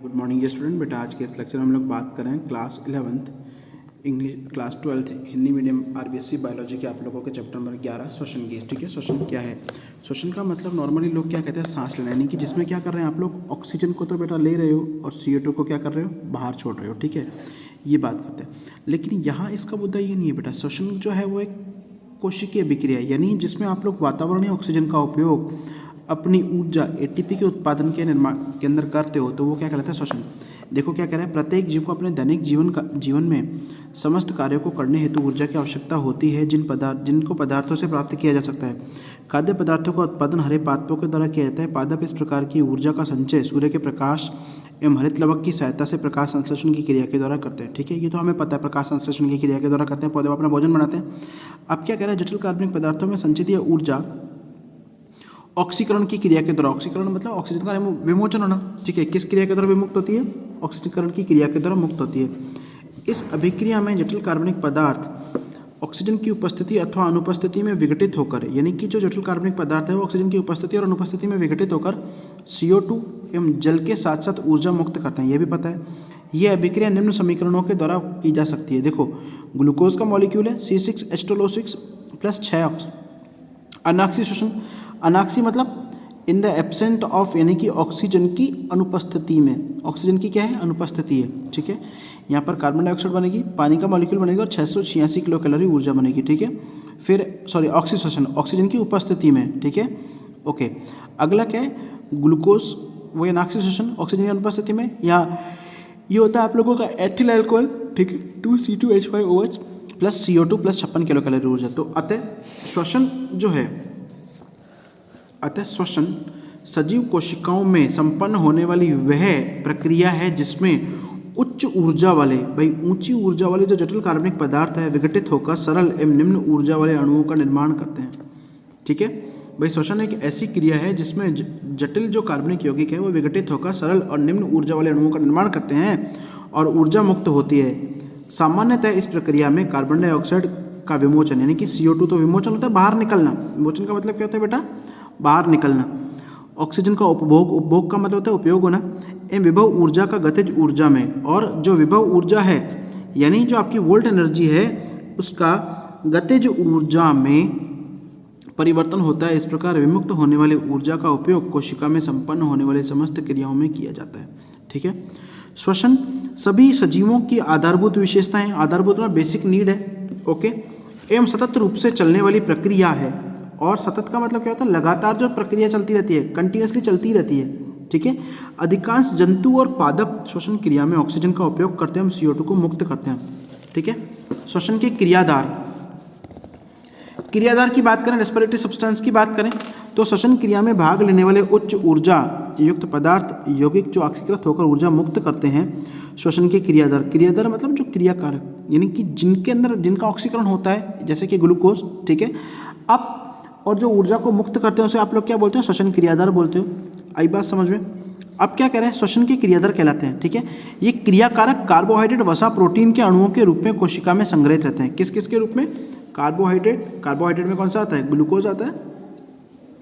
Good morning student. बेटा आज के इस लेक्चर में हम लोग बात कर रहे हैं class 11th English, class 12th Hindi medium RBSC biology के आप लोगों के चैप्टर नंबर 11 श्वसन की। ठीक है, श्वसन क्या है? श्वसन का मतलब नॉर्मली लोग क्या कहते हैं, सांस लेना, यानी कि जिसमें क्या कर रहे हैं आप लोग, ऑक्सीजन को तो बेटा ले रहे हो और CO2 को क्या कर रहे हो, बाहर छोड़ रहे हो। ठीक है, ये बात करते हैं। लेकिन यहाँ इसका मुद्दा ये नहीं है बेटा, श्वसन जो है वो एक कोशिकीय विक्रिया है, यानी जिसमें आप लोग वातावरणीय ऑक्सीजन का उपयोग अपनी ऊर्जा ATP के उत्पादन के निर्माण के अंदर करते हो, तो वो क्या कहलाता है, श्वसन। देखो क्या कह रहा है, प्रत्येक जीव को अपने दैनिक जीवन में समस्त कार्यों को करने हेतु ऊर्जा की आवश्यकता होती है, जिनको पदार्थों से प्राप्त किया जा सकता है। खाद्य पदार्थों का उत्पादन हरे पादपों के द्वारा किया जाता है। पादप इस प्रकार की ऊर्जा का संचय सूर्य के प्रकाश एवं हरित लवक की सहायता से प्रकाश संश्लेषण की क्रिया के द्वारा करते हैं। ठीक है, ये तो हमें पता है, प्रकाश संश्लेषण की क्रिया के द्वारा करते हैं, पौधे अपना भोजन बनाते हैं। अब क्या कह रहा है, जटिल कार्बनिक पदार्थों में संचित यह ऊर्जा ऑक्सीकरण की क्रिया के द्वारा, ऑक्सीकरण मतलब ऑक्सीजन का विमोचन होना, ठीक है, किस क्रिया के द्वारा विमुक्त होती है, ऑक्सीकरण की क्रिया के द्वारा मुक्त होती है। इस अभिक्रिया में जटिल कार्बनिक पदार्थ ऑक्सीजन की उपस्थिति अथवा अनुपस्थिति में विघटित होकर, यानी कि जो जटिल कार्बनिक पदार्थ है वो ऑक्सीजन की उपस्थिति और अनुपस्थिति में विघटित होकर CO2 एवं जल के साथ साथ ऊर्जा मुक्त करते हैं, ये भी पता है। यह अभिक्रिया निम्न समीकरणों के द्वारा की जा सकती है। देखो, ग्लूकोज का मॉलिक्यूल है C6H12O6 + 6 अनाक्सी श्वसन, अनाक्सी मतलब इन द एब्सेंट ऑफ, यानी कि ऑक्सीजन की अनुपस्थिति में, ऑक्सीजन की क्या है, अनुपस्थिति है। ठीक है, यहाँ पर कार्बन डाइऑक्साइड बनेगी, पानी का मॉलिक्यूल बनेगा और 686 किलो कैलोरी ऊर्जा बनेगी। ठीक है, फिर ऑक्सी श्वसन, ऑक्सीजन की उपस्थिति में। ठीक है, ओके। अगला क्या है, ग्लूकोज, वो अनाक्सी श्वसन ऑक्सीजन की अनुपस्थिति में। या ये होता है आप लोगों का एथिल अल्कोहल, ठीक है, 2C2H5OH + CO2 + 56 किलो कैलोरी ऊर्जा। तो अतः श्वसन जो है, श्वसन सजीव कोशिकाओं में संपन्न होने वाली वह प्रक्रिया है जिसमें उच्च ऊर्जा वाले, भाई ऊंची ऊर्जा वाले जो जटिल कार्बनिक पदार्थ है विघटित होकर सरल एवं निम्न ऊर्जा वाले अणुओं का निर्माण करते हैं। ठीक है भाई, श्वसन एक ऐसी क्रिया है जिसमें जटिल जो कार्बनिक यौगिक है वो विघटित होकर सरल और निम्न ऊर्जा वाले अणुओं का निर्माण करते हैं और ऊर्जा मुक्त होती है। सामान्यतः इस प्रक्रिया में कार्बन डाइऑक्साइड का विमोचन, यानी कि CO2 तो विमोचन होता है, बाहर निकलना। विमोचन का मतलब क्या होता है बेटा, बाहर निकलना। ऑक्सीजन का उपभोग का मतलब होता है उपयोग होना। एवं विभव ऊर्जा का गतिज ऊर्जा में, और जो विभव ऊर्जा है यानी जो आपकी वोल्ट एनर्जी है उसका गतिज ऊर्जा में परिवर्तन होता है। इस प्रकार विमुक्त होने वाली ऊर्जा का उपयोग कोशिका में संपन्न होने वाली समस्त क्रियाओं में किया जाता है। ठीक है, श्वसन सभी सजीवों की आधारभूत विशेषताएं, आधारभूत में बेसिक नीड है, ओके, एवं सतत रूप से चलने वाली प्रक्रिया है। और सतत का मतलब क्या होता है, लगातार जो प्रक्रिया चलती रहती है, कंटिन्यूसली चलती रहती है। ठीक है, अधिकांश जंतु और पादप श्वसन क्रिया में ऑक्सीजन का उपयोग करते हैं, हम CO2 को मुक्त करते हैं। ठीक है, श्वसन के क्रियाधार की बात करें, रेस्पिरेटरी सब्सटेंस की बात करें, तो श्वसन क्रिया में भाग लेने वाले उच्च ऊर्जा युक्त पदार्थ यौगिक जो ऑक्सीकृत होकर ऊर्जा मुक्त करते हैं, श्वसन के क्रियाधार मतलब जो क्रियाकारक, यानी कि जिनके अंदर जिनका ऑक्सीकरण होता है, जैसे कि ग्लूकोज। ठीक है, अब और जो ऊर्जा को मुक्त करते हैं उसे आप लोग क्या बोलते हो, श्वसन क्रियाधार बोलते हो। आई बात समझ में? अब क्या कह रहे हैं, श्वसन के क्रियाधार कहलाते हैं। ठीक है, ये क्रियाकारक कार्बोहाइड्रेट, वसा, प्रोटीन के अणुओं के रूप में कोशिका में संग्रहित रहते हैं। किस किस के रूप में, कार्बोहाइड्रेट में कौन सा आता है, ग्लूकोज आता है।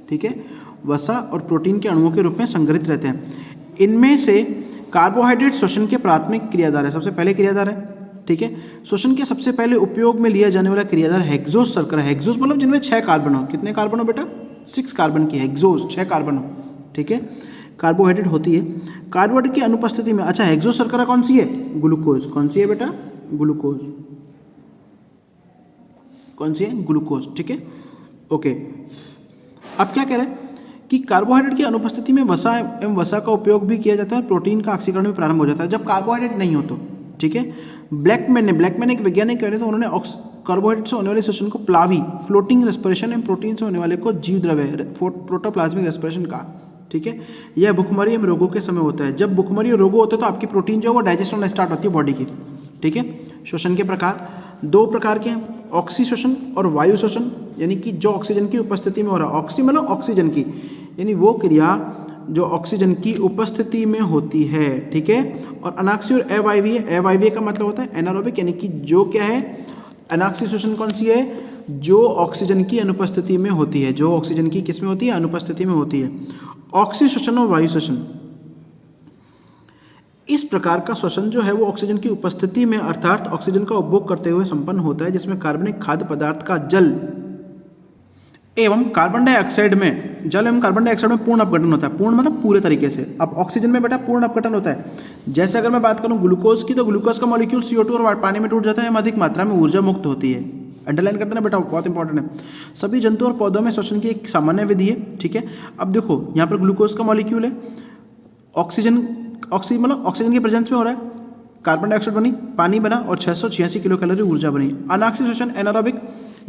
ठीक है, वसा और प्रोटीन के अणुओं के रूप में संग्रहित रहते हैं। इनमें से कार्बोहाइड्रेट श्वसन के प्राथमिक क्रियाधार है, सबसे पहले क्रियाधार है। ठीक है, श्वसन के सबसे पहले उपयोग में लिया जाने वाला क्रियाधार हेक्सोस शर्करा। हेक्सोस मतलब जिनमें 6 कार्बन हो। कितने कार्बन हो बेटा, 6 कार्बन की हेक्सोस, 6 कार्बन हो। ठीक है, कार्बोहाइड्रेट होती है। कार्बोहाइड्रेट की अनुपस्थिति में, अच्छा, हेक्सोस शर्करा कौन सी है, ग्लूकोज। कौन सी है बेटा, ग्लूकोज। कौन सी है, ग्लूकोज। ठीक है, ओके। अब क्या कह रहे हैं कि कार्बोहाइड्रेट की अनुपस्थिति में वसा एवं वसा का उपयोग भी किया जाता है, प्रोटीन का ऑक्सीकरण भी प्रारंभ हो जाता है जब कार्बोहाइड्रेट नहीं हो तो। ठीक है, ब्लैकमैन एक वैज्ञानिक कह रहे थे, उन्होंने कार्बोहाइड्रेट से होने वाले श्वसन को प्लावी, फ्लोटिंग रेस्पिरेशन, एवं प्रोटीन से होने वाले को जीव द्रव्य, प्रोटोप्लाज्मिक रेस्पिरेशन का। ठीक है, यह भुखमरी एवं रोगों के समय होता है। जब भुखमरी और रोगों होते हैं तो आपकी प्रोटीन जो है वो डाइजेस्ट होना स्टार्ट होती है बॉडी की। ठीक है, श्वसन के प्रकार 2 प्रकार के हैं, ऑक्सी श्वसन और वायु श्वसन, यानी कि जो ऑक्सीजन की उपस्थिति में हो रहा है। ऑक्सी मतलब ऑक्सीजन की, यानी वो क्रिया जो ऑक्सीजन की उपस्थिति में होती है। ठीक है, और अनाक्सी और अवायवीय, अवायवीय का मतलब होता है एनारोबिक, यानी कि जो क्या है, अनाक्सी श्वसन कौन सी है, जो ऑक्सीजन की अनुपस्थिति में होती है, जो ऑक्सीजन की किस में होती है, अनुपस्थिति में होती है। ऑक्सी श्वसन और वायु श्वसन, इस प्रकार का श्वसन जो है वो ऑक्सीजन की उपस्थिति में अर्थात ऑक्सीजन का उपभोग करते हुए संपन्न होता है, जिसमें कार्बनिक खाद्य पदार्थ का जल एवं कार्बन डाइऑक्साइड में जल एवं कार्बन डाइऑक्साइड में पूर्ण अपघटन होता है। पूर्ण मतलब पूरे तरीके से। अब ऑक्सीजन में बेटा पूर्ण अपघटन होता है। जैसे अगर मैं बात करूं ग्लूकोज की, तो ग्लूकोज का मॉलिक्यूल CO2 और पानी में टूट जाता है, अधिक मात्रा में ऊर्जा मुक्त होती है। अंडरलाइन करते ना बेटा, बहुत इंपॉर्टेंट है। सभी जंतु और पौधों में श्वसन की एक सामान्य विधि है, ठीक है। अब देखो यहाँ पर ग्लूकोज का मॉलिक्यूल है, ऑक्सीजन मतलब ऑक्सीजन की प्रेजेंस में हो रहा है, कार्बन डाइऑक्साइड बनी, पानी बना और 686 किलो कैलोरी ऊर्जा बनी। अनाक्षी श्वसन एनारोबिक,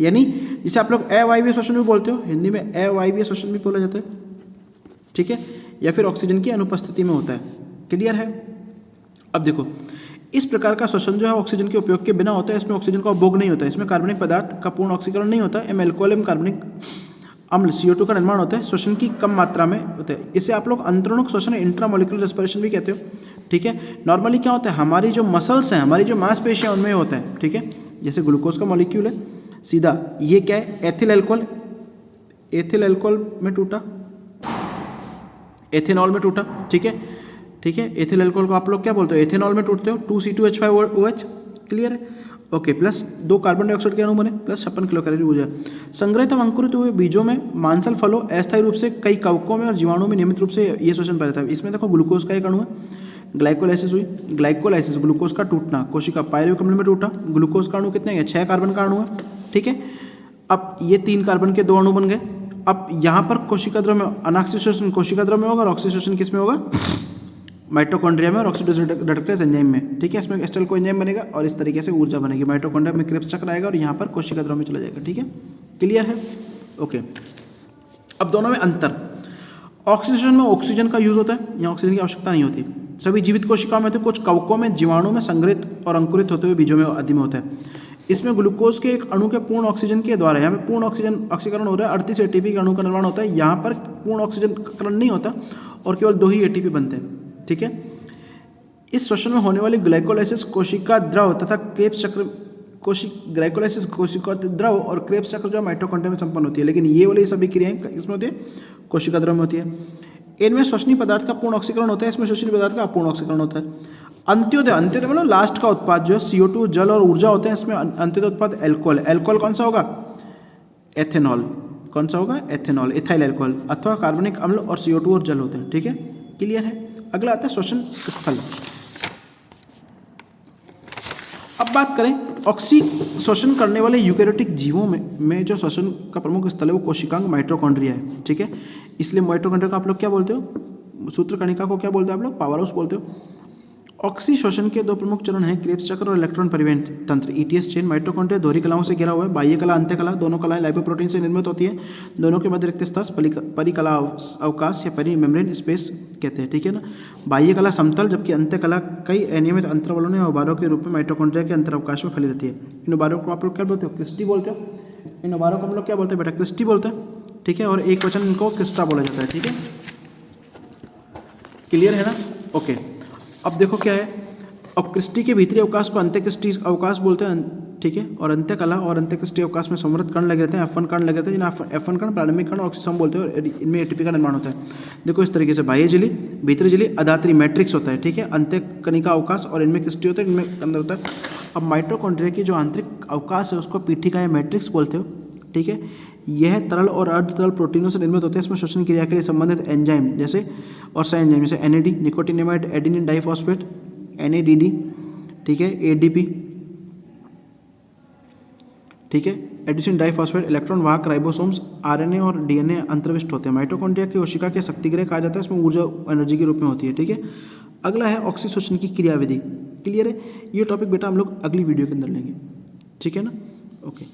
यानी जिसे आप लोग अवायवीय श्वसन भी बोलते हो, हिंदी में अवायवीय श्वसन भी बोला जाता है, ठीक है, या फिर ऑक्सीजन की अनुपस्थिति में होता है। क्लियर है। अब देखो इस प्रकार का श्वसन जो है ऑक्सीजन के उपयोग के बिना होता है। इसमें ऑक्सीजन का उपभोग नहीं होता है, इसमें कार्बनिक पदार्थ का पूर्ण ऑक्सीकरण नहीं होता है, एल्कोहल एवं कार्बनिक अम्ल CO2 का निर्माण होता है, श्वसन की कम मात्रा में होता है। इसे आप लोग अंतरणुक श्वसन इंट्रामोलिकुलर रेस्पिरेशन भी कहते हो, ठीक है। नॉर्मली क्या होता है, हमारी जो मसल्स हैं, हमारी जो मांसपेशियां, उनमें होता है, ठीक है। जैसे ग्लूकोज का मॉलिक्यूल है सीधा, ये क्या है, एथिल अल्कोहल में टूटा, एथेनॉल में टूटा, ठीक है, ठीक है। एथिल अल्कोहल को आप लोग क्या बोलते हो, एथेनॉल में टूटते हो, 2C2H5OH, क्लियर है, ओके। प्लस 2 कार्बन डाइऑक्साइड के अणु बने, प्लस 56 किलो कैलोरी ऊर्जा। संग्रहित और अंकुरित हुए बीजों में मांसल फलों अस्थायी रूप से कई कवकों में और जीवाणुओं में नियमित रूप से ये श्वसन पाया जाता है। इसमें देखो ग्लूकोज का एक अणु है, ग्लाइकोलाइसिस हुई, ग्लाइकोलाइसिस ग्लूकोज का टूटना, कोशिका पायरुवेय कमल में टूटा, ग्लूकोज का अणु कितने हैं, 6 कार्बन का अणु है, ठीक है। अब ये 3 कार्बन के 2 अणु बन गए। अब यहाँ पर कोशिका द्रव्य में अनाक्षी श्वसन कोशिका द्रव्य में होगा और ऑक्सीजन श्वसन किस में होगा, माइटोकॉन्ड्रिया में और ऑक्सीडेटिव रिडक्टेज एंजाइम में, ठीक है। इसमें एस्टर कोएंजाइम बनेगा और इस तरीके से ऊर्जा बनेगी। माइटोकॉन्ड्रिया में क्रेब्स चक्र आएगा और यहाँ पर कोशिका द्रव्य में चला जाएगा, ठीक है। क्लियर है, ओके। अब दोनों में अंतर, ऑक्सीजन में ऑक्सीजन का यूज होता है, यहाँ ऑक्सीजन की आवश्यकता नहीं होती। सभी जीवित कोशिकाओं में तो कुछ कवकों में जीवाणु में संग्रहित और अंकुरित होते हुए बीजों में आदि में होता है। इसमें ग्लूकोज के एक अणु के पूर्ण ऑक्सीजन के द्वारा, यहाँ पे पूर्ण ऑक्सीकरण हो रहा है, 38 ATP के अणु का निर्माण होता है। यहाँ पर पूर्ण ऑक्सीजन नहीं होता और केवल 2 ही ATP बनते हैं, ठीक है। इस श्वसन में होने वाली ग्लाइकोलाइसिस कोशिका द्रव तथा क्रेब्स चक्र ग्लाइकोलाइसिस कोशिका द्रव और क्रेब्स चक्र जो माइटोकॉन्ड्रिया में संपन्न होती है, लेकिन ये वाली सभी क्रियाएं इसमें होती है, कोशिका द्रव में होती है। इनमें श्वसनीय पदार्थ का पूर्ण ऑक्सीकरण होता है, इसमें श्वसनीय पदार्थ का अपूर्ण ऑक्सीकरण होता है। अंत्योदय मतलब लास्ट का उत्पाद जो है CO2 जल और ऊर्जा होते हैं। इसमें अंत्योदय उत्पाद अल्कोहल, अल्कोहल कौन सा होगा, एथेनॉल, कौन सा होगा, एथेनॉल, इथाइल अल्कोहल, अथवा कार्बनिक अम्ल और CO2 और जल होते हैं, ठीक है। क्लियर है। अगला आता है श्वसन स्थल। अब बात करें श्वसन करने वाले यूकेरियोटिक जीवों में जो श्वसन का प्रमुख स्थल है वो कोशिकांग माइटोकॉन्ड्रिया है, ठीक है। इसलिए माइटोकॉन्ड्रिया को आप लोग क्या बोलते हो, सूत्रकणिका को क्या बोलते हो आप लोग, पावर हाउस बोलते हो। ऑक्सी श्वसन के 2 प्रमुख चरण हैं, क्रेब्स चक्र और इलेक्ट्रॉन परिवहन तंत्र ETS चेन। माइटोकॉन्ड्रिया दोहरी कलाओं से घिरा हुआ है, बाह्य कला अंत्य कला, दोनों कलाएं लाइपोप्रोटीन से निर्मित होती है। दोनों के मध्य रिक्त स्थान परिकला अवकाश या परी मेम्ब्रेन स्पेस कहते हैं, ठीक है ना। बाह्य कला समतल, जबकि अंत्य कला कई अनियमित अंतरावलों या उभारों के रूप में माइटोकॉन्ड्रिया के अंतरावकाश में फैली रहती है। इन उभारों को आप लोग क्या बोलते हो, क्रिस्टी बोलते हो। इन उभारों को हम लोग क्या बोलते हैं बेटा, क्रिस्टी बोलते हैं, ठीक है। और एक वचन इनको क्रिस्टा बोला जाता है, ठीक है। क्लियर है ना, ओके। अब देखो क्या है, अब क्रिस्टी के भीतरी अवकाश को अंत्यक्रिस्टी अवकाश बोलते हैं, ठीक है। और अंत्य कला और अंत्यक्रिस्टी अवकाश में समृद्ध कण लगे रहते हैं, F1 कण लगे रहते हैं, जिन्हें F1 कण प्रारंभिक कण ऑक्सीसोम बोलते हैं और इनमें ATP का निर्माण होता है। देखो इस तरीके से बाह्य झिल्ली, भीतरी झिल्ली, अधात्री मैट्रिक्स होता है, ठीक है। अंत्य कणिका अवकाश और इनमें क्रिस्टी होता है, इनमें अंदर होता है। अब माइटोकॉन्ड्रिया की जो आंतरिक अवकाश है उसको पीठिका या मैट्रिक्स बोलते हो, ठीक है। यह तरल और अर्ध तरल प्रोटीनों से निर्मित होते हैं। इसमें श्वसन क्रिया के लिए संबंधित एंजाइम जैसे और सह-एंजाइम जैसे NAD nicotinamide adenine diphosphate, NADD, ठीक है, ADP, ठीक है, एडिशन डाइफॉस्फेट, इलेक्ट्रॉन वाहक राइबोसोम्स, RNA और DNA अंतर्विष्ट होते हैं। माइटोकॉन्ड्रिया की कोशिका के शक्तिगृह कहा जाता है, इसमें ऊर्जा एनर्जी के रूप में होती है, ठीक है। अगला है ऑक्सी श्वसन की क्रियाविधि। क्लियर है, ये टॉपिक बेटा हम लोग अगली वीडियो के अंदर लेंगे, ठीक है ना, ओके।